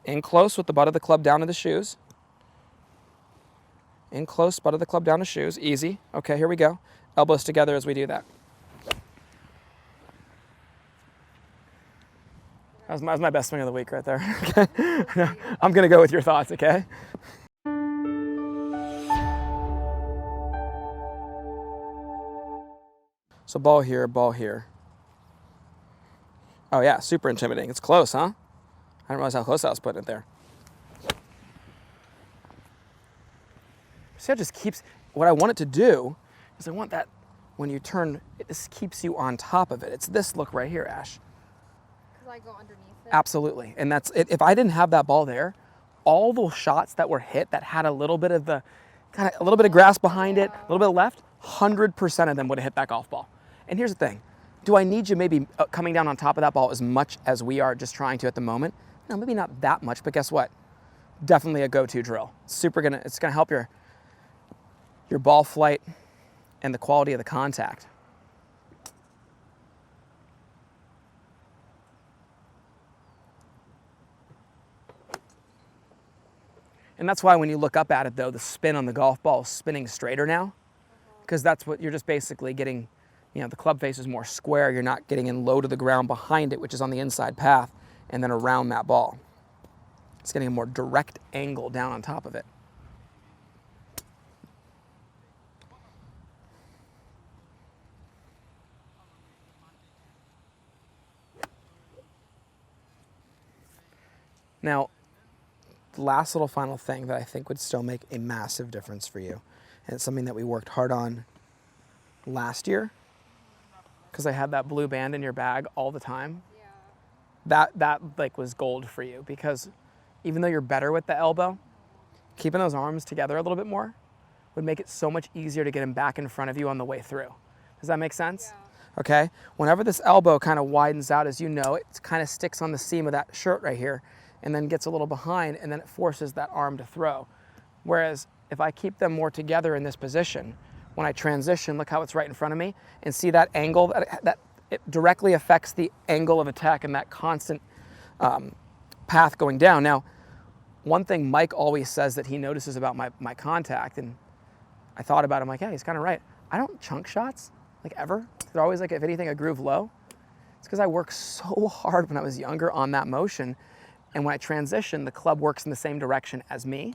In close with the butt of the club down to the shoes. In close, butt of the club down to shoes. Easy. Okay, here we go. Elbows together as we do that. That was my best swing of the week right there. Okay. I'm going to go with your thoughts, okay? So ball here, ball here. Oh yeah, super intimidating. It's close, huh? I didn't realize how close I was putting it there. See how it just keeps, what I want it to do is I want that, when you turn, this keeps you on top of it. It's this look right here, Ash. Because I go underneath it? Absolutely. And that's it. If I didn't have that ball there, all those shots that were hit that had a little bit of the, kind of a little bit of grass behind it, a little bit of left, 100% of them would have hit that golf ball. And here's the thing. Do I need you maybe coming down on top of that ball as much as we are just trying to at the moment? No, maybe not that much, but guess what? Definitely a go-to drill. It's gonna help your ball flight and the quality of the contact. And that's why when you look up at it though, the spin on the golf ball is spinning straighter now, because that's what you're just basically getting, you know, the club face is more square. You're not getting in low to the ground behind it, which is on the inside path, and then around that ball. It's getting a more direct angle down on top of it. Now, the last little final thing that I think would still make a massive difference for you, and it's something that we worked hard on last year, because I had that blue band in your bag all the time. Yeah. That like was gold for you, because even though you're better with the elbow, keeping those arms together a little bit more would make it so much easier to get him back in front of you on the way through. Does that make sense? Yeah. Okay? Whenever this elbow kind of widens out, as you know, it kind of sticks on the seam of that shirt right here and then gets a little behind, and then it forces that arm to throw. Whereas if I keep them more together in this position, when I transition, look how it's right in front of me, and see that angle, that it directly affects the angle of attack and that constant path going down. Now, one thing Mike always says that he notices about my contact, and I thought about it, I'm like, yeah, he's kind of right. I don't chunk shots, like ever. They're always like, if anything, a groove low. It's because I worked so hard when I was younger on that motion, and when I transition, the club works in the same direction as me,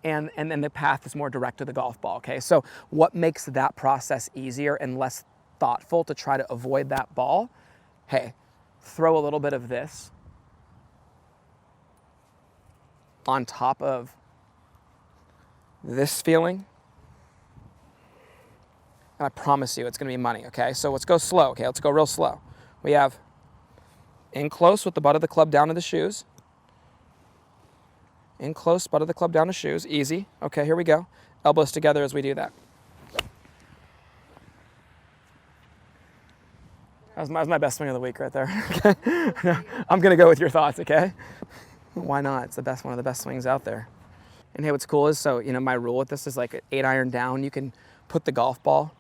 and then the path is more direct to the golf ball, okay? So what makes that process easier and less thoughtful to try to avoid that ball? Hey, throw a little bit of this on top of this feeling, and I promise you it's gonna be money, okay? So let's go slow, okay? Let's go real slow. We have in close with the butt of the club down to the shoes. In close, butt of the club down to shoes. Easy. Okay, here we go. Elbows together as we do that. That was my best swing of the week right there. Okay. I'm gonna go with your thoughts, okay? Why not? It's one of the best swings out there. And hey, what's cool is, so, you know, my rule with this is like an 8-iron down, you can put the golf ball,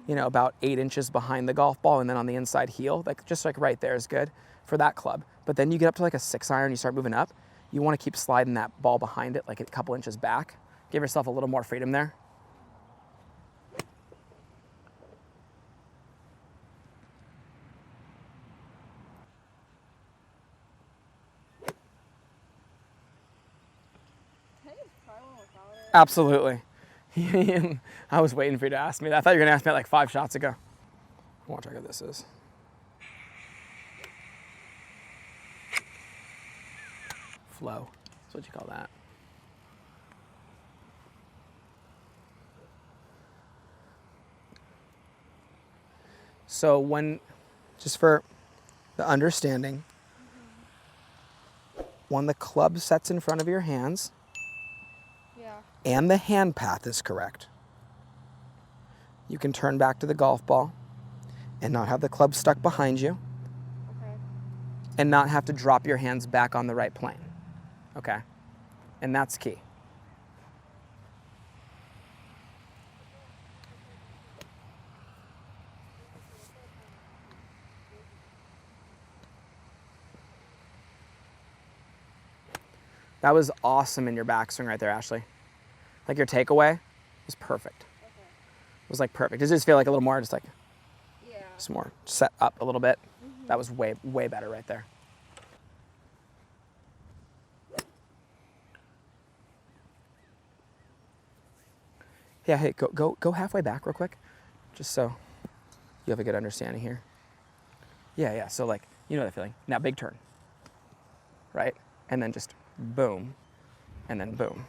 you know, about 8 inches behind the golf ball, and then on the inside heel, like just like right there is good for that club. But then you get up to like a 6-iron, you start moving up, you want to keep sliding that ball behind it like a couple inches back. Give yourself a little more freedom there. Can I just try one without it? Absolutely. I was waiting for you to ask me that. I thought you were gonna ask me that like 5 shots ago. Watch how good this is. Flow. That's what you call that. So just for the understanding, when the club sets in front of your hands, Yeah. and the hand path is correct, you can turn back to the golf ball and not have the club stuck behind you, Okay. and not have to drop your hands back on the right plane. Okay? And that's key. That was awesome in your backswing right there, Ashley. Like your takeaway was perfect. Okay. It was like perfect. Does it just feel like a little more, just like, Yeah. just more set up a little bit? Mm-hmm. That was way, way better right there. Yeah, hey, go halfway back real quick, just so you have a good understanding here. Yeah, so like, you know that feeling. Now big turn, right? And then just boom, and then boom.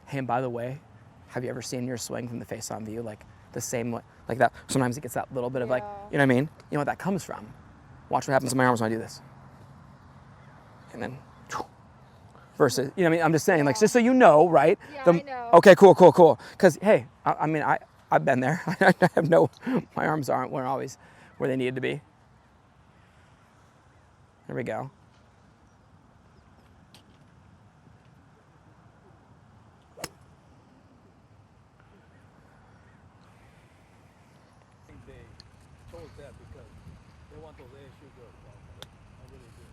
Hey, and by the way, have you ever seen your swing from the face-on view like the same, like that? Sometimes it gets that little bit of like, Yeah. you know what I mean? You know what that comes from? Watch what happens to my arms when I do this. And then, versus, you know what I mean? I'm just saying, like, just so you know, right? Yeah, I know. Okay, cool. Because, hey, I mean, I've been there. I have my arms weren't always where they needed to be. There we go. They chose that because they want those ASU girls. I really do.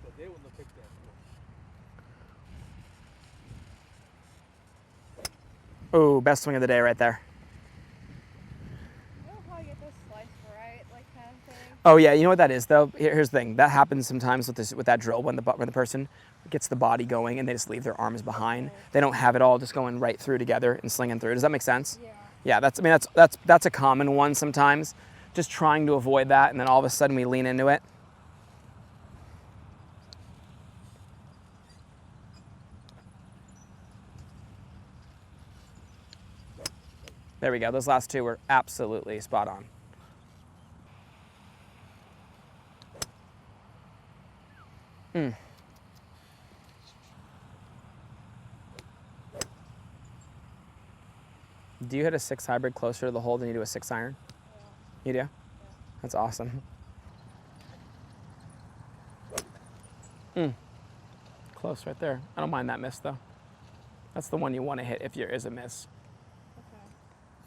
But they wouldn't have picked that sport. Ooh, best swing of the day right there. I don't know how I get this sliced right, like kind of thing. Oh yeah, you know what that is though? Here's the thing. That happens sometimes with that drill when the person gets the body going and they just leave their arms behind. Okay. They don't have it all just going right through together and slinging through. Does that make sense? Yeah. Yeah, that's a common one sometimes. Just trying to avoid that, and then all of a sudden we lean into it. There we go. Those last two were absolutely spot on. Do you hit a 6 hybrid closer to the hole than you do a 6 iron? Yeah. You do? That's awesome. Close right there. I don't mind that miss though. That's the one you want to hit if there is a miss. Okay.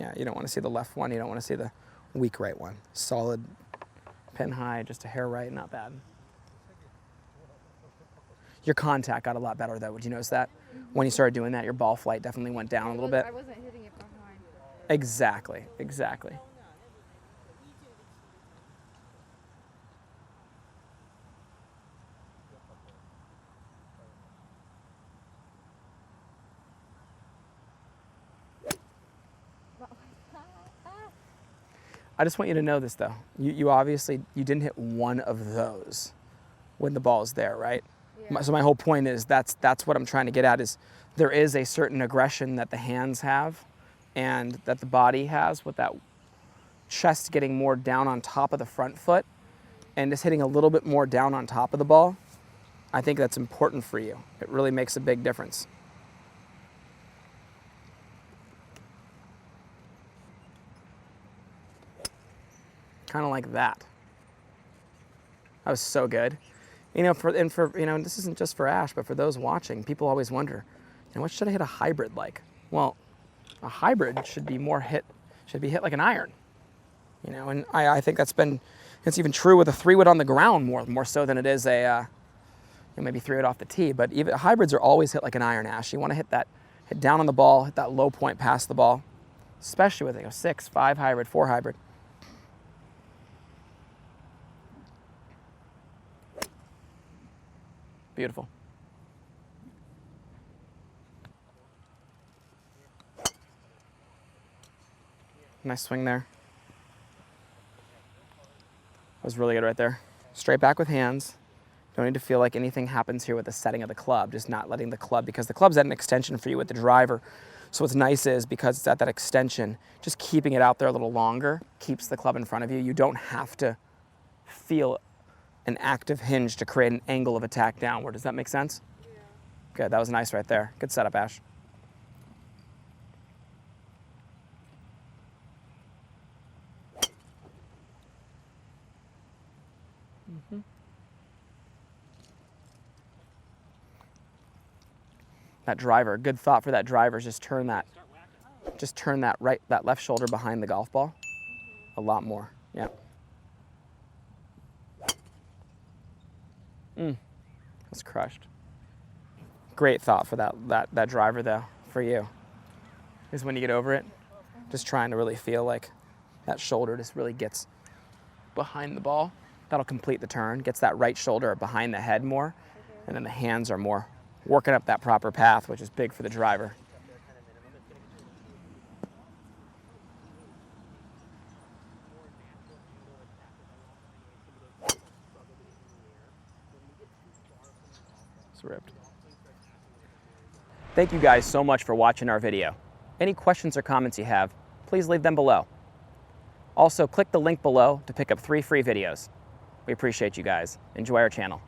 Yeah, you don't want to see the left one. You don't want to see the weak right one. Solid pin high, just a hair right, not bad. Your contact got a lot better though. Would you notice that? When you started doing that, your ball flight definitely went down a little bit. I wasn't hitting it behind. Exactly. I just want you to know this though. You obviously, you didn't hit one of those when the ball's there, right? Yeah. So my whole point is that's what I'm trying to get at is there is a certain aggression that the hands have and that the body has with that chest getting more down on top of the front foot and just hitting a little bit more down on top of the ball. I think that's important for you. It really makes a big difference. Kind of like that. That was so good. You know, this isn't just for Ash, but for those watching, people always wonder, what should I hit a hybrid like? Well, a hybrid should be hit like an iron. And I think it's even true with a 3-wood on the ground more so than it is a, maybe 3-wood off the tee. But even hybrids are always hit like an iron, Ash. You want to hit down on the ball, hit that low point past the ball, especially with 6, 5 hybrid, 4 hybrid. Beautiful. Nice swing there. That was really good right there. Straight back with hands. Don't need to feel like anything happens here with the setting of the club, just not letting the club, because the club's at an extension for you with the driver. So what's nice is because it's at that extension, just keeping it out there a little longer keeps the club in front of you. You don't have to feel an active hinge to create an angle of attack downward. Does that make sense? Yeah. Good, that was nice right there. Good setup, Ash. That driver, good thought for that driver is just turn that. just turn that left shoulder behind the golf ball a lot more. Yeah. That's crushed. Great thought for that driver though, for you. Is when you get over it, just trying to really feel like that shoulder just really gets behind the ball. That'll complete the turn, gets that right shoulder behind the head more, and then the hands are more working up that proper path, which is big for the driver. It's ripped. Thank you guys so much for watching our video. Any questions or comments you have, please leave them below. Also, click the link below to pick up 3 free videos. We appreciate you guys. Enjoy our channel.